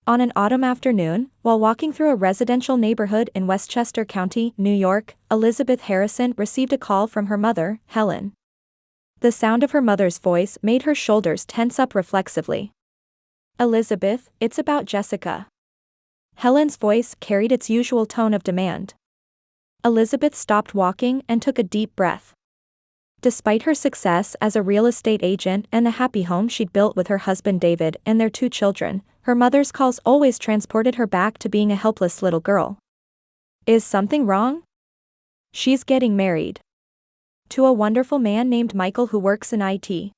On an autumn afternoon, while walking through a residential neighborhood in Westchester County, New York, Elizabeth Harrison received a call from her mother, Helen. The sound of her mother's voice made her shoulders tense up reflexively. "Elizabeth, it's about Jessica." Helen's voice carried its usual tone of demand. Elizabeth stopped walking and took a deep breath. Despite her success as a real estate agent and the happy home she'd built with her husband David and their 2 children, her mother's calls always transported her back to being a helpless little girl. "Is something wrong?" "She's getting married. To a wonderful man named Michael who works in IT."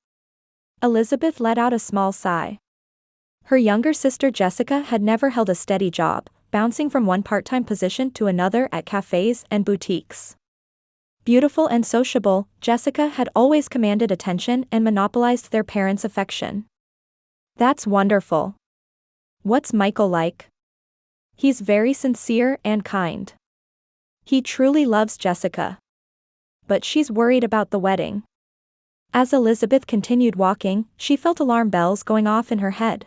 Elizabeth let out a small sigh. Her younger sister Jessica had never held a steady job, bouncing from one part-time position to another at cafes and boutiques. Beautiful and sociable, Jessica had always commanded attention and monopolized their parents' affection. "That's wonderful. What's Michael like?" "He's very sincere and kind. He truly loves Jessica. But she's worried about the wedding." As Elizabeth continued walking, she felt alarm bells going off in her head.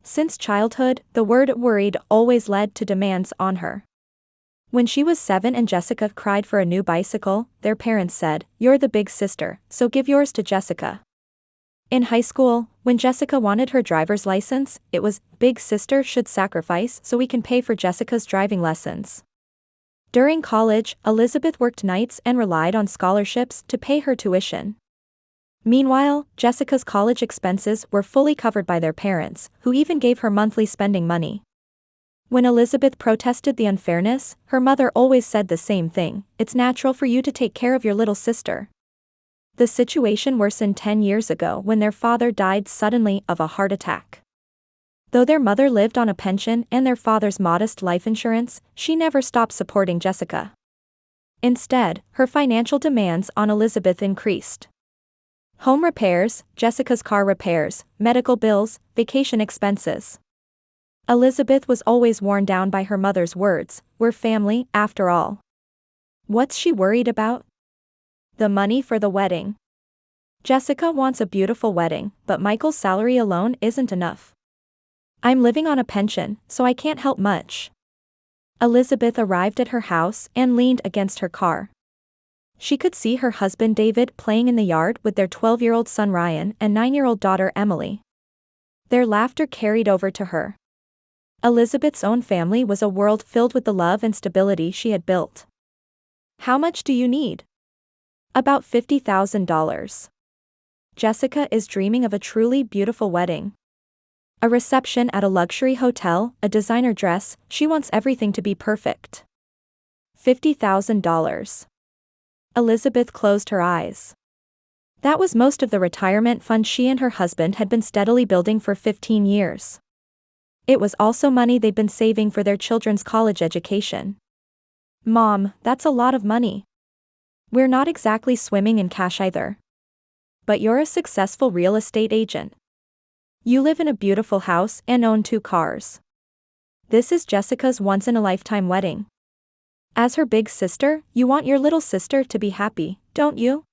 Since childhood, the word worried always led to demands on her. When she was 7 and Jessica cried for a new bicycle, their parents said, "You're the big sister, so give yours to Jessica." In high school, when Jessica wanted her driver's license, it was, "Big sister should sacrifice so we can pay for Jessica's driving lessons." During college, Elizabeth worked nights and relied on scholarships to pay her tuition. Meanwhile, Jessica's college expenses were fully covered by their parents, who even gave her monthly spending money. When Elizabeth protested the unfairness, her mother always said the same thing: "It's natural for you to take care of your little sister." The situation worsened 10 years ago when their father died suddenly of a heart attack. Though their mother lived on a pension and their father's modest life insurance, she never stopped supporting Jessica. Instead, her financial demands on Elizabeth increased. Home repairs, Jessica's car repairs, medical bills, vacation expenses. Elizabeth was always worn down by her mother's words, "We're family, after all." What's she worried about? The money for the wedding. Jessica wants a beautiful wedding, but Michael's salary alone isn't enough. "I'm living on a pension, so I can't help much." Elizabeth arrived at her house and leaned against her car. She could see her husband David playing in the yard with their 12-year-old son Ryan and 9-year-old daughter Emily. Their laughter carried over to her. Elizabeth's own family was a world filled with the love and stability she had built. "How much do you need?" "About $50,000. Jessica is dreaming of a truly beautiful wedding. A reception at a luxury hotel, a designer dress, she wants everything to be perfect." $50,000. Elizabeth closed her eyes. That was most of the retirement fund she and her husband had been steadily building for 15 years. It was also money they'd been saving for their children's college education. "Mom, that's a lot of money. We're not exactly swimming in cash either. But you're a successful real estate agent. You live in a beautiful house and own 2 cars. This is Jessica's once-in-a-lifetime wedding. As her big sister, you want your little sister to be happy, don't you?"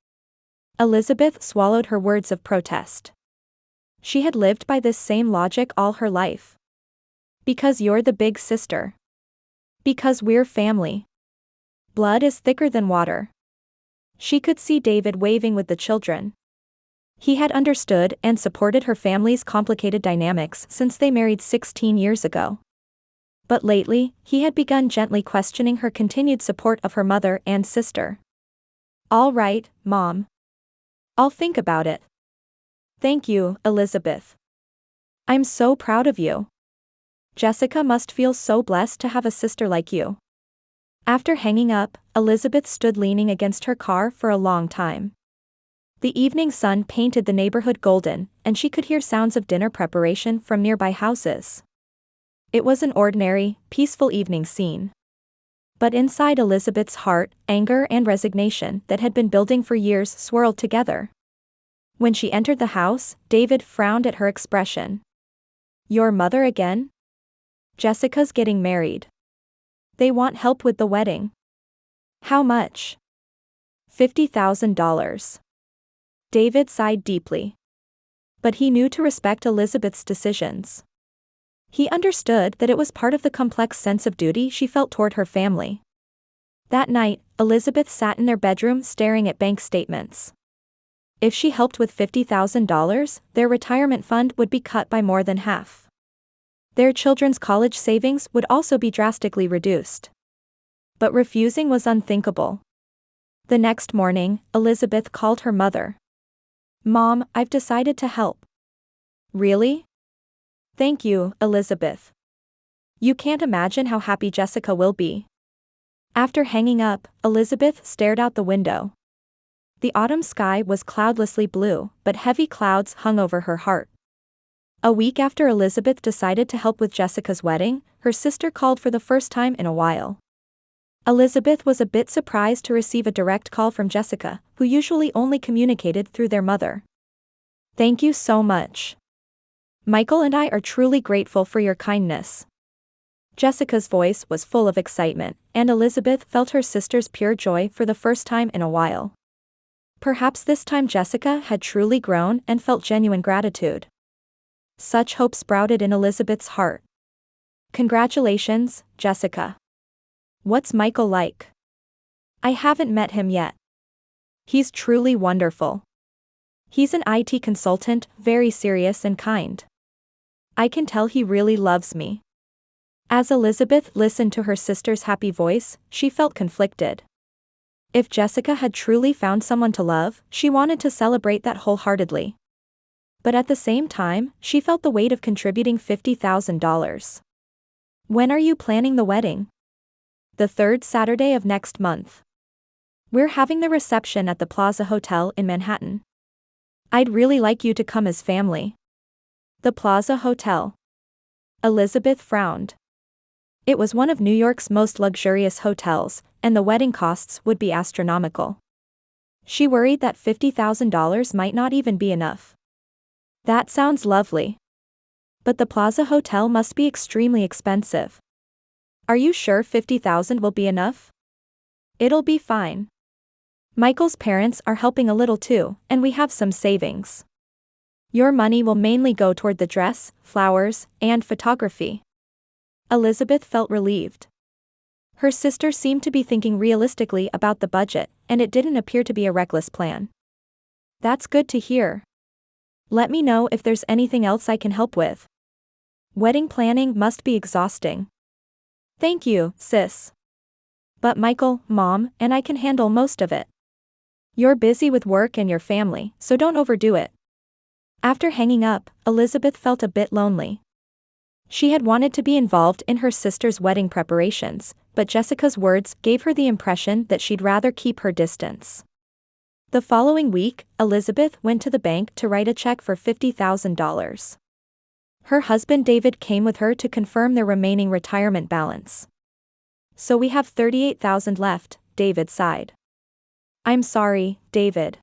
Elizabeth swallowed her words of protest. She had lived by this same logic all her life. "Because you're the big sister. Because we're family. Blood is thicker than water." She could see David waving with the children. He had understood and supported her family's complicated dynamics since they married 16 years ago. But lately, he had begun gently questioning her continued support of her mother and sister. "All right, Mom. I'll think about it. Thank you, Elizabeth. I'm so proud of you. Jessica must feel so blessed to have a sister like you." After hanging up, Elizabeth stood leaning against her car for a long time. The evening sun painted the neighborhood golden, and she could hear sounds of dinner preparation from nearby houses. It was an ordinary, peaceful evening scene. But inside Elizabeth's heart, anger and resignation that had been building for years swirled together. When she entered the house, David frowned at her expression. "Your mother again? Jessica's getting married. They want help with the wedding." "How much?" $50,000. David sighed deeply. But he knew to respect Elizabeth's decisions. He understood that it was part of the complex sense of duty she felt toward her family. That night, Elizabeth sat in their bedroom staring at bank statements. If she helped with $50,000, their retirement fund would be cut by more than half. Their children's college savings would also be drastically reduced. But refusing was unthinkable. The next morning, Elizabeth called her mother. "Mom, I've decided to help." "Really?" "Thank you, Elizabeth. You can't imagine how happy Jessica will be." After hanging up, Elizabeth stared out the window. The autumn sky was cloudlessly blue, but heavy clouds hung over her heart. A week after Elizabeth decided to help with Jessica's wedding, her sister called for the first time in a while. Elizabeth was a bit surprised to receive a direct call from Jessica, who usually only communicated through their mother. "Thank you so much. Michael and I are truly grateful for your kindness." Jessica's voice was full of excitement, and Elizabeth felt her sister's pure joy for the first time in a while. Perhaps this time Jessica had truly grown and felt genuine gratitude. Such hope sprouted in Elizabeth's heart. "Congratulations, Jessica. What's Michael like?" "I haven't met him yet. He's truly wonderful. He's an IT consultant, very serious and kind. I can tell he really loves me." As Elizabeth listened to her sister's happy voice, she felt conflicted. If Jessica had truly found someone to love, she wanted to celebrate that wholeheartedly. But at the same time, she felt the weight of contributing $50,000. "When are you planning the wedding?" "The third Saturday of next month. We're having the reception at the Plaza Hotel in Manhattan. I'd really like you to come as family." The Plaza Hotel. Elizabeth frowned. It was one of New York's most luxurious hotels, and the wedding costs would be astronomical. She worried that $50,000 might not even be enough. "That sounds lovely. But the Plaza Hotel must be extremely expensive. Are you sure $50,000 will be enough?" "It'll be fine. Michael's parents are helping a little too, and we have some savings. Your money will mainly go toward the dress, flowers, and photography." Elizabeth felt relieved. Her sister seemed to be thinking realistically about the budget, and it didn't appear to be a reckless plan. "That's good to hear. Let me know if there's anything else I can help with. Wedding planning must be exhausting." "Thank you, sis. But Michael, Mom, and I can handle most of it. You're busy with work and your family, so don't overdo it." After hanging up, Elizabeth felt a bit lonely. She had wanted to be involved in her sister's wedding preparations, but Jessica's words gave her the impression that she'd rather keep her distance. The following week, Elizabeth went to the bank to write a check for $50,000. Her husband David came with her to confirm their remaining retirement balance. "So we have $38,000 left," David sighed. "I'm sorry, David.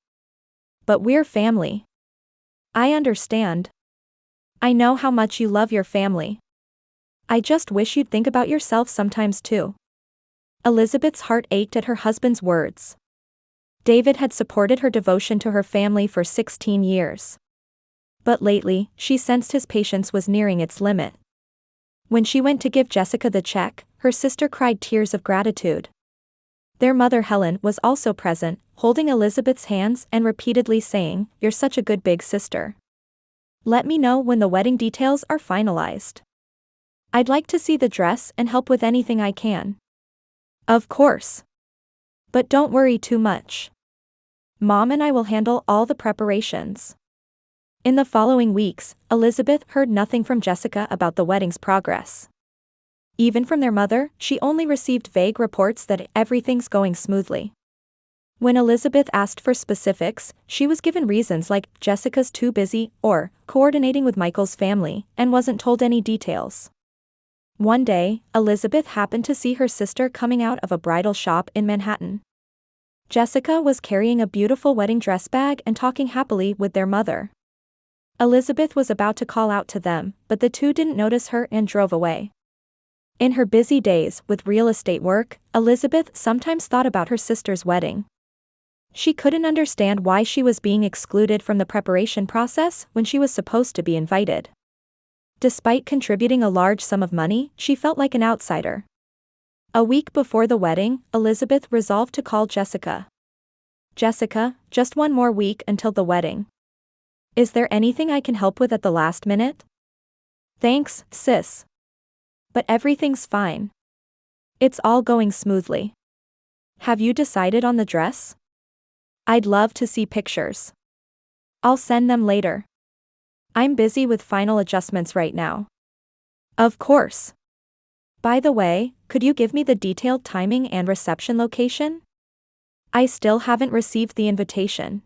But we're family." "I understand. I know how much you love your family. I just wish you'd think about yourself sometimes too." Elizabeth's heart ached at her husband's words. David had supported her devotion to her family for 16 years. But lately, she sensed his patience was nearing its limit. When she went to give Jessica the check, her sister cried tears of gratitude. Their mother Helen was also present, holding Elizabeth's hands and repeatedly saying, "You're such a good big sister. Let me know when the wedding details are finalized. I'd like to see the dress and help with anything I can." "Of course. But don't worry too much. Mom and I will handle all the preparations." In the following weeks, Elizabeth heard nothing from Jessica about the wedding's progress. Even from their mother, she only received vague reports that everything's going smoothly. When Elizabeth asked for specifics, she was given reasons like Jessica's too busy or coordinating with Michael's family, and wasn't told any details. One day, Elizabeth happened to see her sister coming out of a bridal shop in Manhattan. Jessica was carrying a beautiful wedding dress bag and talking happily with their mother. Elizabeth was about to call out to them, but the two didn't notice her and drove away. In her busy days with real estate work, Elizabeth sometimes thought about her sister's wedding. She couldn't understand why she was being excluded from the preparation process when she was supposed to be invited. Despite contributing a large sum of money, she felt like an outsider. A week before the wedding, Elizabeth resolved to call Jessica. Jessica, just one more week until the wedding. Is there anything I can help with at the last minute? Thanks, sis. But everything's fine. It's all going smoothly. Have you decided on the dress? I'd love to see pictures. I'll send them later. I'm busy with final adjustments right now. Of course. By the way, could you give me the detailed timing and reception location? I still haven't received the invitation.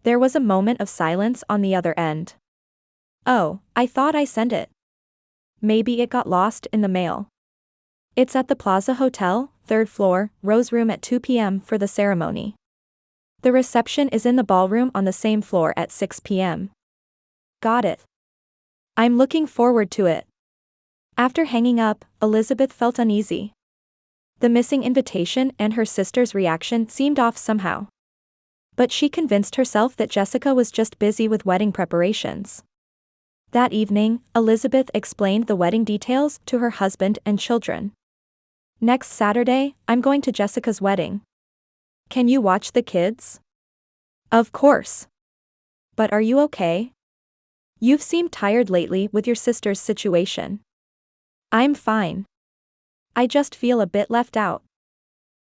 There was a moment of silence on the other end. Oh, I thought I sent it. Maybe it got lost in the mail. It's at the Plaza Hotel, 3rd floor, Rose Room at 2 p.m. for the ceremony. The reception is in the ballroom on the same floor at 6 p.m. Got it. I'm looking forward to it. After hanging up, Elizabeth felt uneasy. The missing invitation and her sister's reaction seemed off somehow. But she convinced herself that Jessica was just busy with wedding preparations. That evening, Elizabeth explained the wedding details to her husband and children. Next Saturday, I'm going to Jessica's wedding. Can you watch the kids? Of course. But are you okay? You've seemed tired lately with your sister's situation. I'm fine. I just feel a bit left out.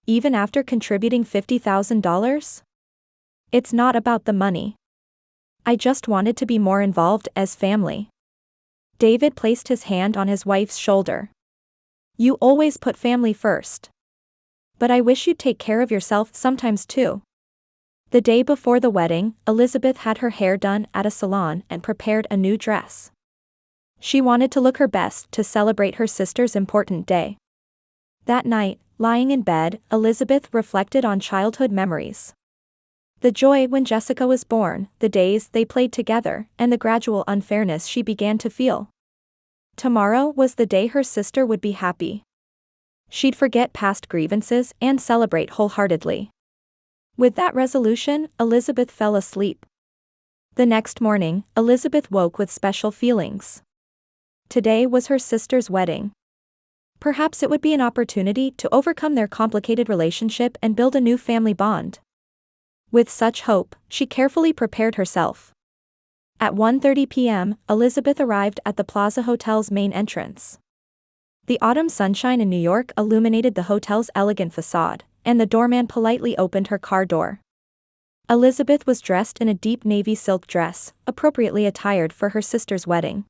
Even after contributing $50,000? It's not about the money. I just wanted to be more involved as family. David placed his hand on his wife's shoulder. You always put family first. But I wish you'd take care of yourself sometimes too. The day before the wedding, Elizabeth had her hair done at a salon and prepared a new dress. She wanted to look her best to celebrate her sister's important day. That night, lying in bed, Elizabeth reflected on childhood memories. The joy when Jessica was born, the days they played together, and the gradual unfairness she began to feel. Tomorrow was the day her sister would be happy. She'd forget past grievances and celebrate wholeheartedly. With that resolution, Elizabeth fell asleep. The next morning, Elizabeth woke with special feelings. Today was her sister's wedding. Perhaps it would be an opportunity to overcome their complicated relationship and build a new family bond. With such hope, she carefully prepared herself. At 1:30 p.m., Elizabeth arrived at the Plaza Hotel's main entrance. The autumn sunshine in New York illuminated the hotel's elegant facade, and the doorman politely opened her car door. Elizabeth was dressed in a deep navy silk dress, appropriately attired for her sister's wedding.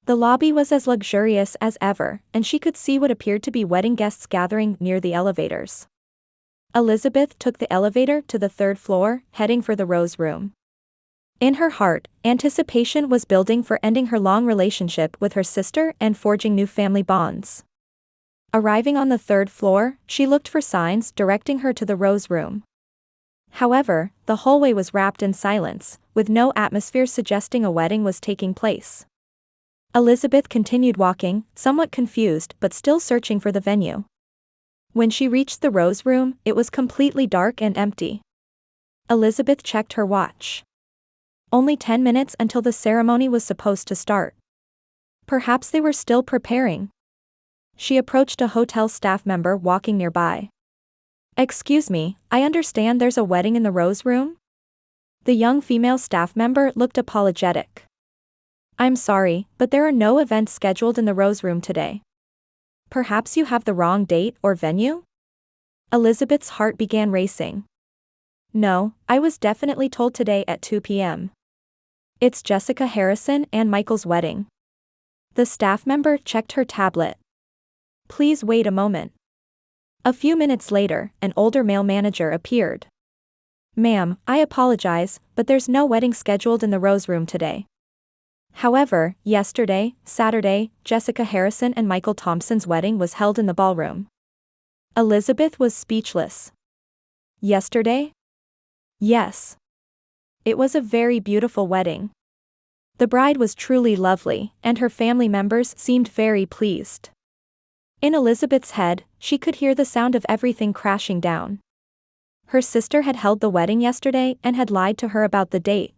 The lobby was as luxurious as ever, and she could see what appeared to be wedding guests gathering near the elevators. Elizabeth took the elevator to the 3rd floor, heading for the Rose Room. In her heart, anticipation was building for ending her long relationship with her sister and forging new family bonds. Arriving on the 3rd floor, she looked for signs directing her to the Rose Room. However, the hallway was wrapped in silence, with no atmosphere suggesting a wedding was taking place. Elizabeth continued walking, somewhat confused but still searching for the venue. When she reached the Rose Room, it was completely dark and empty. Elizabeth checked her watch. Only 10 minutes until the ceremony was supposed to start. Perhaps they were still preparing. She approached a hotel staff member walking nearby. Excuse me, I understand there's a wedding in the Rose Room? The young female staff member looked apologetic. I'm sorry, but there are no events scheduled in the Rose Room today. Perhaps you have the wrong date or venue? Elizabeth's heart began racing. No, I was definitely told today at 2 p.m. It's Jessica Harrison and Michael's wedding. The staff member checked her tablet. Please wait a moment. A few minutes later, an older male manager appeared. Ma'am, I apologize, but there's no wedding scheduled in the Rose Room today. However, yesterday, Saturday, Jessica Harrison and Michael Thompson's wedding was held in the ballroom. Elizabeth was speechless. Yesterday? Yes. It was a very beautiful wedding. The bride was truly lovely, and her family members seemed very pleased. In Elizabeth's head, she could hear the sound of everything crashing down. Her sister had held the wedding yesterday and had lied to her about the date.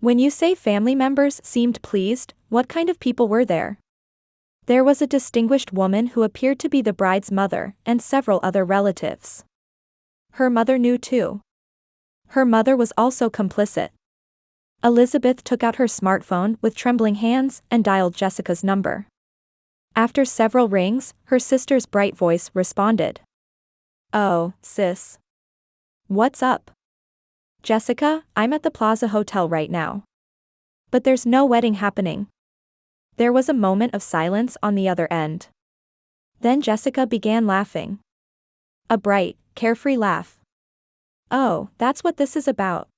When you say family members seemed pleased, what kind of people were there? There was a distinguished woman who appeared to be the bride's mother and several other relatives. Her mother knew too. Her mother was also complicit. Elizabeth took out her smartphone with trembling hands and dialed Jessica's number. After several rings, her sister's bright voice responded. "Oh, sis. What's up?" "Jessica, I'm at the Plaza Hotel right now. But there's no wedding happening." There was a moment of silence on the other end. Then Jessica began laughing. A bright, carefree laugh. "Oh, that's what this is about.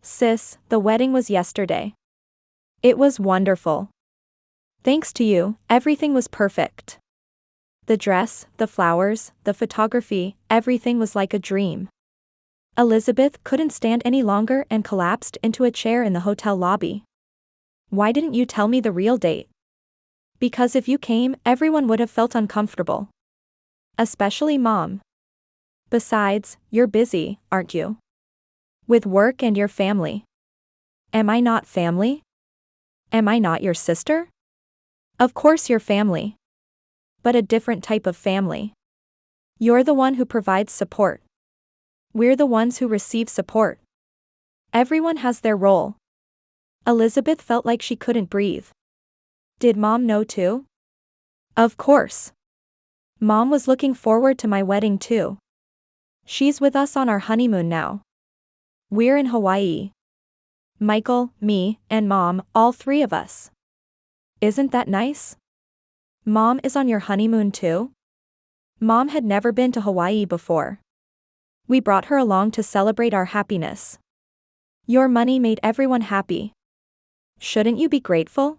Sis, the wedding was yesterday. It was wonderful. Thanks to you, everything was perfect. The dress, the flowers, the photography, everything was like a dream." Elizabeth couldn't stand any longer and collapsed into a chair in the hotel lobby. "Why didn't you tell me the real date?" "Because if you came, everyone would have felt uncomfortable. Especially Mom. Besides, you're busy, aren't you? With work and your family." "Am I not family? Am I not your sister?" "Of course you're family. But a different type of family. You're the one who provides support. We're the ones who receive support. Everyone has their role." Elizabeth felt like she couldn't breathe. Did Mom know too? Of course. Mom was looking forward to my wedding too. She's with us on our honeymoon now. We're in Hawaii. Michael, me, and Mom, all three of us. Isn't that nice? Mom is on your honeymoon too? Mom had never been to Hawaii before. We brought her along to celebrate our happiness. Your money made everyone happy. Shouldn't you be grateful?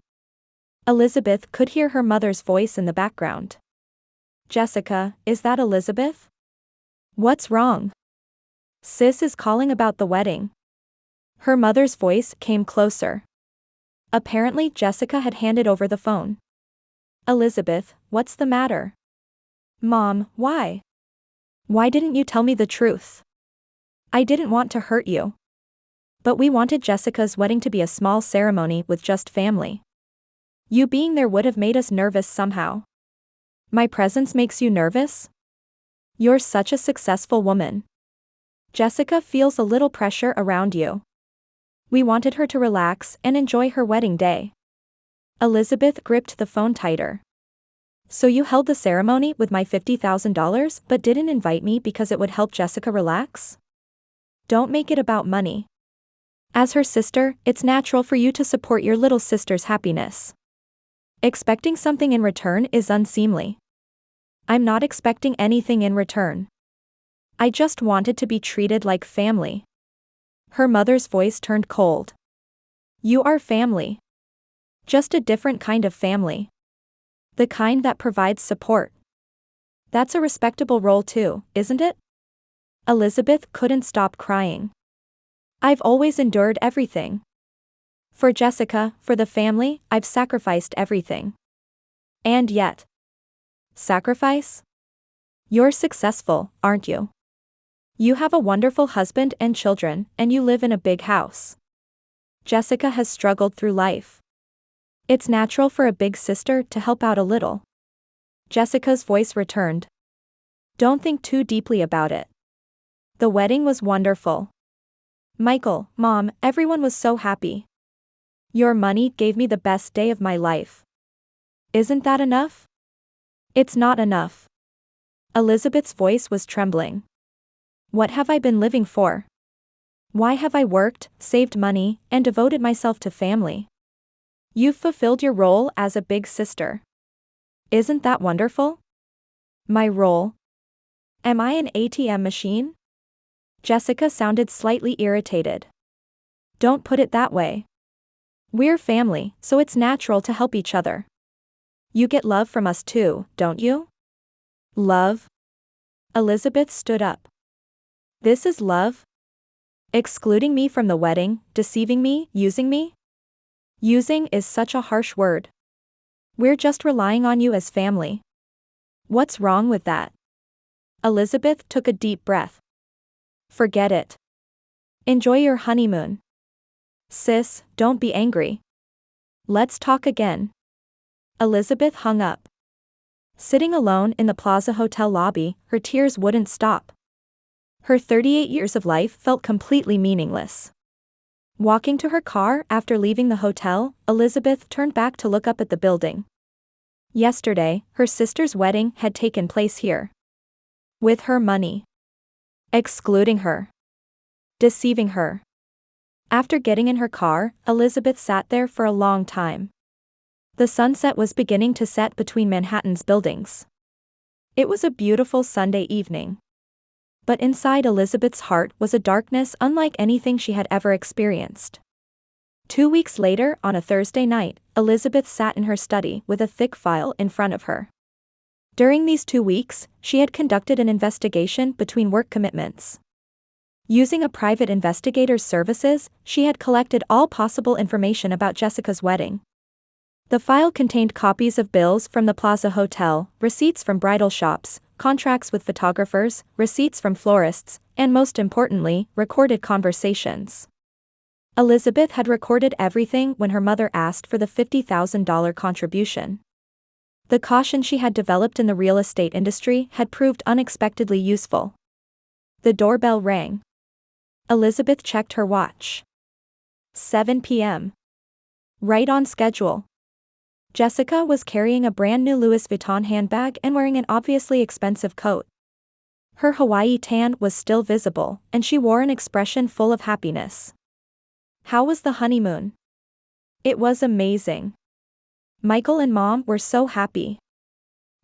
Elizabeth could hear her mother's voice in the background. "Jessica, is that Elizabeth? What's wrong? Sis is calling about the wedding." Her mother's voice came closer. Apparently Jessica had handed over the phone. "Elizabeth, what's the matter?" "Mom, why? Why didn't you tell me the truth?" "I didn't want to hurt you. But we wanted Jessica's wedding to be a small ceremony with just family. You being there would have made us nervous somehow." "My presence makes you nervous? You're such a successful woman. Jessica feels a little pressure around you. We wanted her to relax and enjoy her wedding day." Elizabeth gripped the phone tighter. "So you held the ceremony with my $50,000 but didn't invite me because it would help Jessica relax? Don't make it about money. As her sister, it's natural for you to support your little sister's happiness. Expecting something in return is unseemly. I'm not expecting anything in return. I just wanted to be treated like family." Her mother's voice turned cold. "You are family. Just a different kind of family. The kind that provides support. That's a respectable role too, isn't it?" Elizabeth couldn't stop crying. "I've always endured everything. For Jessica, for the family, I've sacrificed everything. And yet. Sacrifice? You're successful, aren't you? You have a wonderful husband and children, and you live in a big house. Jessica has struggled through life. It's natural for a big sister to help out a little." Jessica's voice returned. "Don't think too deeply about it. The wedding was wonderful. Michael, Mom, everyone was so happy. Your money gave me the best day of my life. Isn't that enough?" "It's not enough." Elizabeth's voice was trembling. "What have I been living for? Why have I worked, saved money, and devoted myself to family? You've fulfilled your role as a big sister. Isn't that wonderful?" "My role? Am I an ATM machine?" Jessica sounded slightly irritated. "Don't put it that way. We're family, so it's natural to help each other. You get love from us too, don't you?" "Love?" Elizabeth stood up. "This is love? Excluding me from the wedding, deceiving me, using me? Using is such a harsh word. We're just relying on you as family. What's wrong with that?" Elizabeth took a deep breath. "Forget it. Enjoy your honeymoon. Sis, don't be angry. Let's talk again. Elizabeth hung up. Sitting alone in the Plaza Hotel lobby, her tears wouldn't stop. Her 38 years of life felt completely meaningless. Walking to her car after leaving the hotel, Elizabeth turned back to look up at the building. Yesterday, her sister's wedding had taken place here. With her money. Excluding her. Deceiving her. After getting in her car, Elizabeth sat there for a long time. The sunset was beginning to set between Manhattan's buildings. It was a beautiful Sunday evening. But inside Elizabeth's heart was a darkness unlike anything she had ever experienced. 2 weeks later, on a Thursday night, Elizabeth sat in her study with a thick file in front of her. During these 2 weeks, she had conducted an investigation between work commitments. Using a private investigator's services, she had collected all possible information about Jessica's wedding. The file contained copies of bills from the Plaza Hotel, receipts from bridal shops, contracts with photographers, receipts from florists, and most importantly, recorded conversations. Elizabeth had recorded everything when her mother asked for the $50,000 contribution. The caution she had developed in the real estate industry had proved unexpectedly useful. The doorbell rang. Elizabeth checked her watch. 7 p.m. Right on schedule. Jessica was carrying a brand new Louis Vuitton handbag and wearing an obviously expensive coat. Her Hawaii tan was still visible, and she wore an expression full of happiness. How was the honeymoon? It was amazing. Michael and Mom were so happy.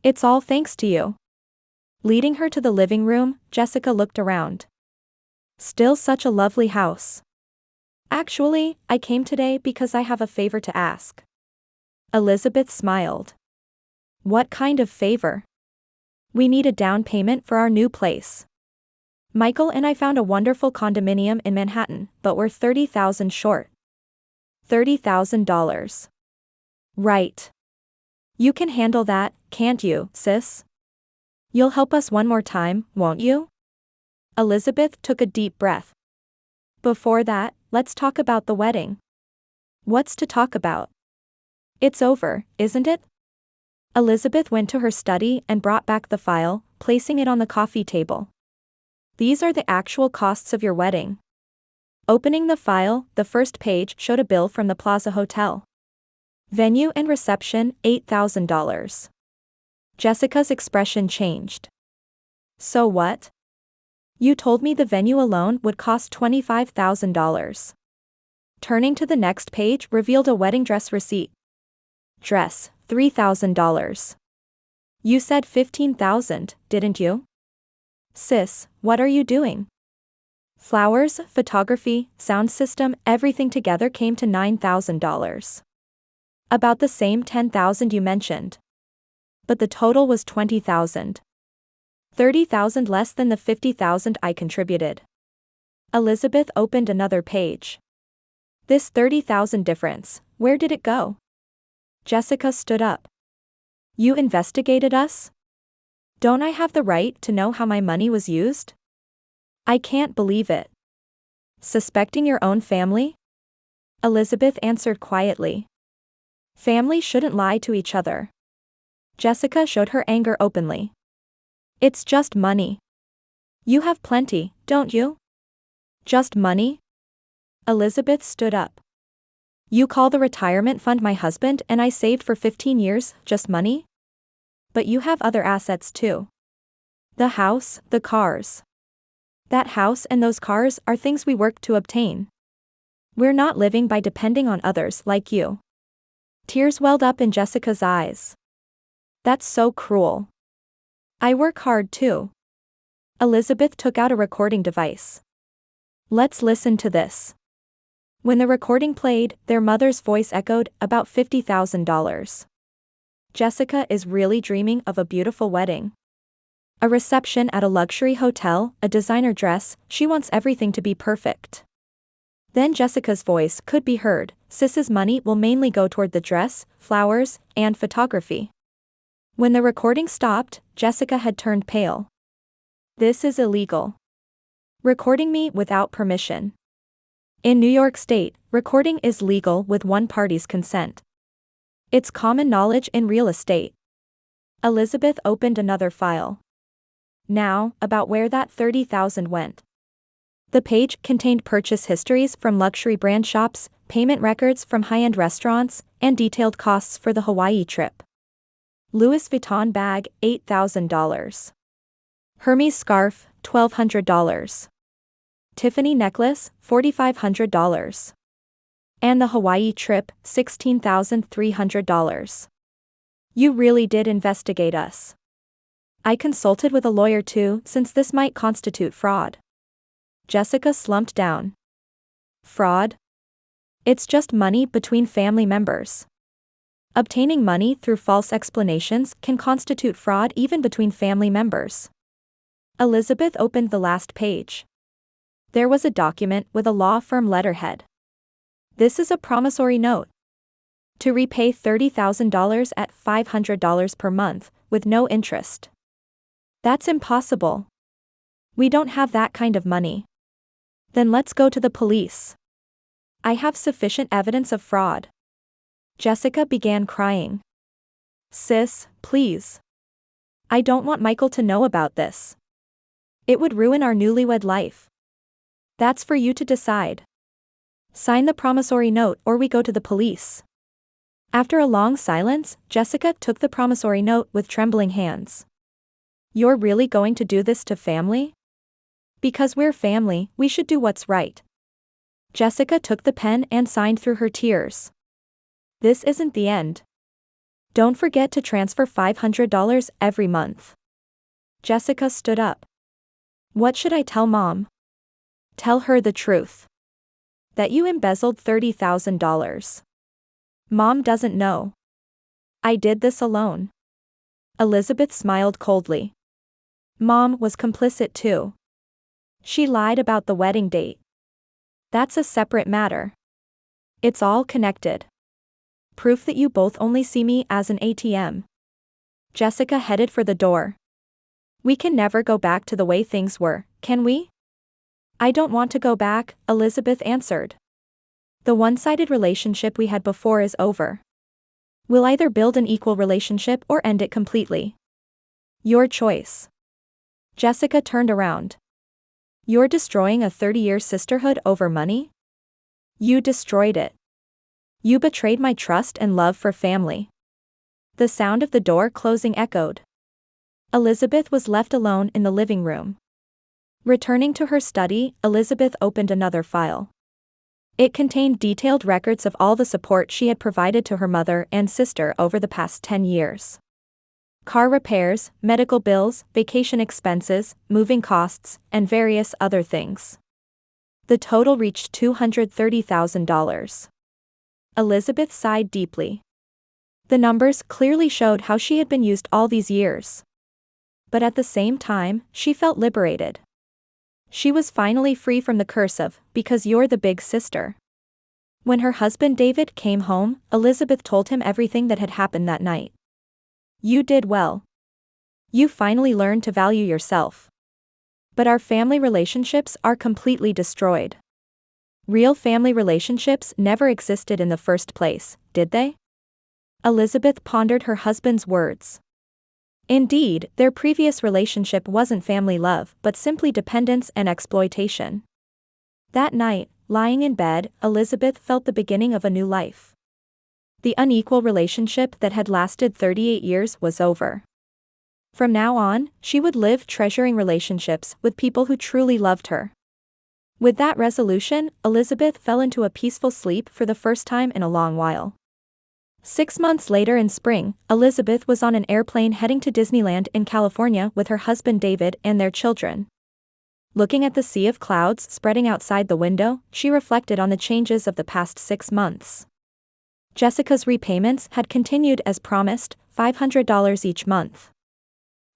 It's all thanks to you. Leading her to the living room, Jessica looked around. Still such a lovely house. Actually, I came today because I have a favor to ask. Elizabeth smiled. What kind of favor? We need a down payment for our new place. Michael and I found a wonderful condominium in Manhattan, but we're $30,000 short. $30,000. Right. You can handle that, can't you, sis? You'll help us one more time, won't you? Elizabeth took a deep breath. Before that, let's talk about the wedding. What's to talk about? It's over, isn't it? Elizabeth went to her study and brought back the file, placing it on the coffee table. These are the actual costs of your wedding. Opening the file, the first page showed a bill from the Plaza Hotel. Venue and reception, $8,000. Jessica's expression changed. So what? You told me the venue alone would cost $25,000. Turning to the next page revealed a wedding dress receipt. Dress, $3,000. You said $15,000, didn't you? Sis, what are you doing? Flowers, photography, sound system, everything together came to $9,000. About the same $10,000 you mentioned. But the total was $20,000. $30,000 less than the $50,000 I contributed. Elizabeth opened another page. This $30,000 difference, where did it go? Jessica stood up. You investigated us? Don't I have the right to know how my money was used? I can't believe it. Suspecting your own family? Elizabeth answered quietly. Family shouldn't lie to each other. Jessica showed her anger openly. It's just money. You have plenty, don't you? Just money? Elizabeth stood up. You call the retirement fund my husband and I saved for 15 years just money? But you have other assets too. The house, the cars. That house and those cars are things we worked to obtain. We're not living by depending on others like you. Tears welled up in Jessica's eyes. That's so cruel. I work hard too. Elizabeth took out a recording device. Let's listen to this. When the recording played, their mother's voice echoed, about $50,000. Jessica is really dreaming of a beautiful wedding. A reception at a luxury hotel, a designer dress, she wants everything to be perfect. Then Jessica's voice could be heard, Sis's money will mainly go toward the dress, flowers, and photography. When the recording stopped, Jessica had turned pale. This is illegal. Recording me without permission. In New York State, recording is legal with one party's consent. It's common knowledge in real estate. Elizabeth opened another file. Now, about where that $30,000 went. The page contained purchase histories from luxury brand shops, payment records from high-end restaurants, and detailed costs for the Hawaii trip. Louis Vuitton bag, $8,000. Hermes scarf, $1,200. Tiffany necklace, $4,500. And the Hawaii trip, $16,300. You really did investigate us. I consulted with a lawyer too, since this might constitute fraud. Jessica slumped down. Fraud? It's just money between family members. Obtaining money through false explanations can constitute fraud even between family members. Elizabeth opened the last page. There was a document with a law firm letterhead. This is a promissory note. To repay $30,000 at $500 per month, with no interest. That's impossible. We don't have that kind of money. Then let's go to the police. I have sufficient evidence of fraud. Jessica began crying. Sis, please. I don't want Michael to know about this. It would ruin our newlywed life. That's for you to decide. Sign the promissory note or we go to the police. After a long silence, Jessica took the promissory note with trembling hands. You're really going to do this to family? Because we're family, we should do what's right. Jessica took the pen and signed through her tears. This isn't the end. Don't forget to transfer $500 every month. Jessica stood up. What should I tell Mom? Tell her the truth. That you embezzled $30,000. Mom doesn't know. I did this alone. Elizabeth smiled coldly. Mom was complicit too. She lied about the wedding date. That's a separate matter. It's all connected. Proof that you both only see me as an ATM. Jessica headed for the door. We can never go back to the way things were, can we? I don't want to go back, Elizabeth answered. The one-sided relationship we had before is over. We'll either build an equal relationship or end it completely. Your choice. Jessica turned around. You're destroying a 30-year sisterhood over money? You destroyed it. You betrayed my trust and love for family. The sound of the door closing echoed. Elizabeth was left alone in the living room. Returning to her study, Elizabeth opened another file. It contained detailed records of all the support she had provided to her mother and sister over the past 10 years. Car repairs, medical bills, vacation expenses, moving costs, and various other things. The total reached $230,000. Elizabeth sighed deeply. The numbers clearly showed how she had been used all these years. But at the same time, she felt liberated. She was finally free from the curse of, because you're the big sister. When her husband David came home, Elizabeth told him everything that had happened that night. You did well. You finally learned to value yourself. But our family relationships are completely destroyed. Real family relationships never existed in the first place, did they? Elizabeth pondered her husband's words. Indeed, their previous relationship wasn't family love, but simply dependence and exploitation. That night, lying in bed, Elizabeth felt the beginning of a new life. The unequal relationship that had lasted 38 years was over. From now on, she would live treasuring relationships with people who truly loved her. With that resolution, Elizabeth fell into a peaceful sleep for the first time in a long while. 6 months later in spring, Elizabeth was on an airplane heading to Disneyland in California with her husband David and their children. Looking at the sea of clouds spreading outside the window, she reflected on the changes of the past 6 months. Jessica's repayments had continued as promised, $500 each month.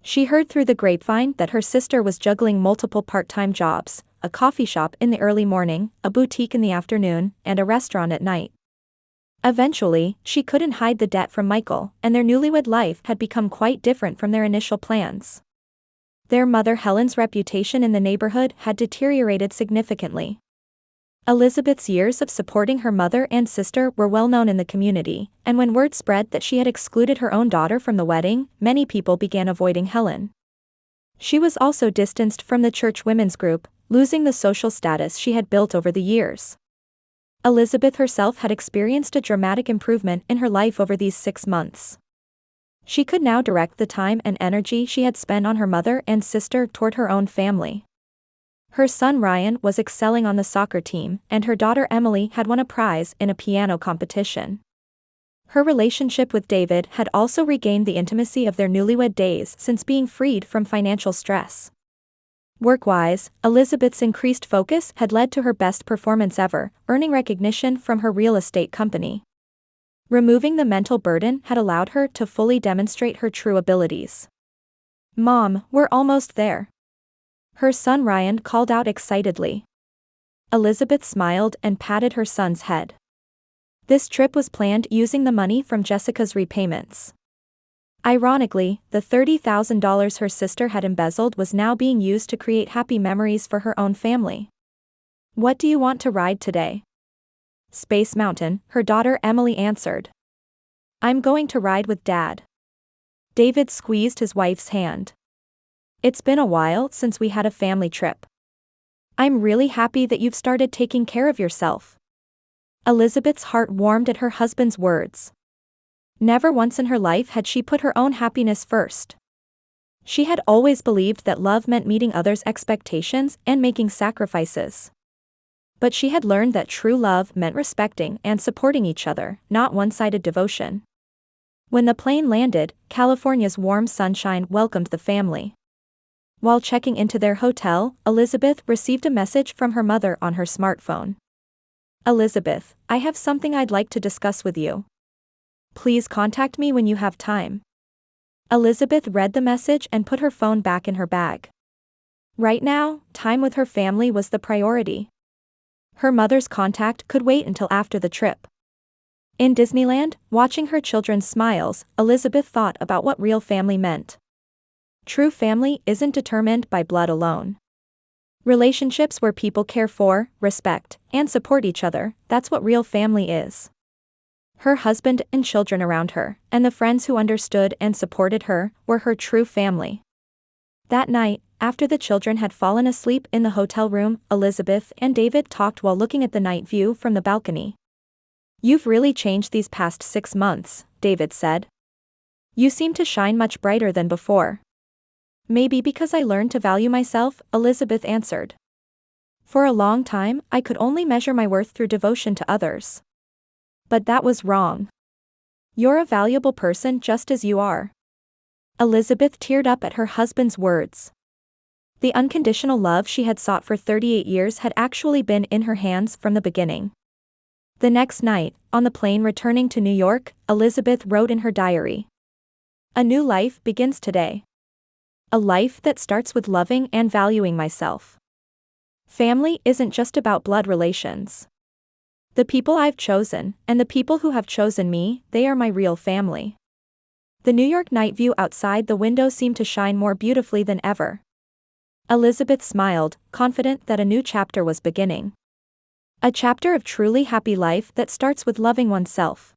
She heard through the grapevine that her sister was juggling multiple part-time jobs, a coffee shop in the early morning, a boutique in the afternoon, and a restaurant at night. Eventually, she couldn't hide the debt from Michael, and their newlywed life had become quite different from their initial plans. Their mother Helen's reputation in the neighborhood had deteriorated significantly. Elizabeth's years of supporting her mother and sister were well known in the community, and when word spread that she had excluded her own daughter from the wedding, many people began avoiding Helen. She was also distanced from the church women's group, losing the social status she had built over the years. Elizabeth herself had experienced a dramatic improvement in her life over these 6 months. She could now direct the time and energy she had spent on her mother and sister toward her own family. Her son Ryan was excelling on the soccer team, and her daughter Emily had won a prize in a piano competition. Her relationship with David had also regained the intimacy of their newlywed days since being freed from financial stress. Work-wise, Elizabeth's increased focus had led to her best performance ever, earning recognition from her real estate company. Removing the mental burden had allowed her to fully demonstrate her true abilities. "Mom, we're almost there," her son Ryan called out excitedly. Elizabeth smiled and patted her son's head. This trip was planned using the money from Jessica's repayments. Ironically, the $30,000 her sister had embezzled was now being used to create happy memories for her own family. "What do you want to ride today?" "Space Mountain," her daughter Emily answered. "I'm going to ride with Dad." David squeezed his wife's hand. "It's been a while since we had a family trip. I'm really happy that you've started taking care of yourself." Elizabeth's heart warmed at her husband's words. Never once in her life had she put her own happiness first. She had always believed that love meant meeting others' expectations and making sacrifices. But she had learned that true love meant respecting and supporting each other, not one-sided devotion. When the plane landed, California's warm sunshine welcomed the family. While checking into their hotel, Elizabeth received a message from her mother on her smartphone. "Elizabeth, I have something I'd like to discuss with you. Please contact me when you have time." Elizabeth read the message and put her phone back in her bag. Right now, time with her family was the priority. Her mother's contact could wait until after the trip. In Disneyland, watching her children's smiles, Elizabeth thought about what real family meant. True family isn't determined by blood alone. Relationships where people care for, respect, and support each other, that's what real family is. Her husband and children around her, and the friends who understood and supported her, were her true family. That night, after the children had fallen asleep in the hotel room, Elizabeth and David talked while looking at the night view from the balcony. "You've really changed these past 6 months," David said. "You seem to shine much brighter than before." "Maybe because I learned to value myself," Elizabeth answered. "For a long time, I could only measure my worth through devotion to others. But that was wrong. You're a valuable person just as you are." Elizabeth teared up at her husband's words. The unconditional love she had sought for 38 years had actually been in her hands from the beginning. The next night, on the plane returning to New York, Elizabeth wrote in her diary. "A new life begins today. A life that starts with loving and valuing myself. Family isn't just about blood relations. The people I've chosen, and the people who have chosen me, they are my real family." The New York night view outside the window seemed to shine more beautifully than ever. Elizabeth smiled, confident that a new chapter was beginning. A chapter of truly happy life that starts with loving oneself.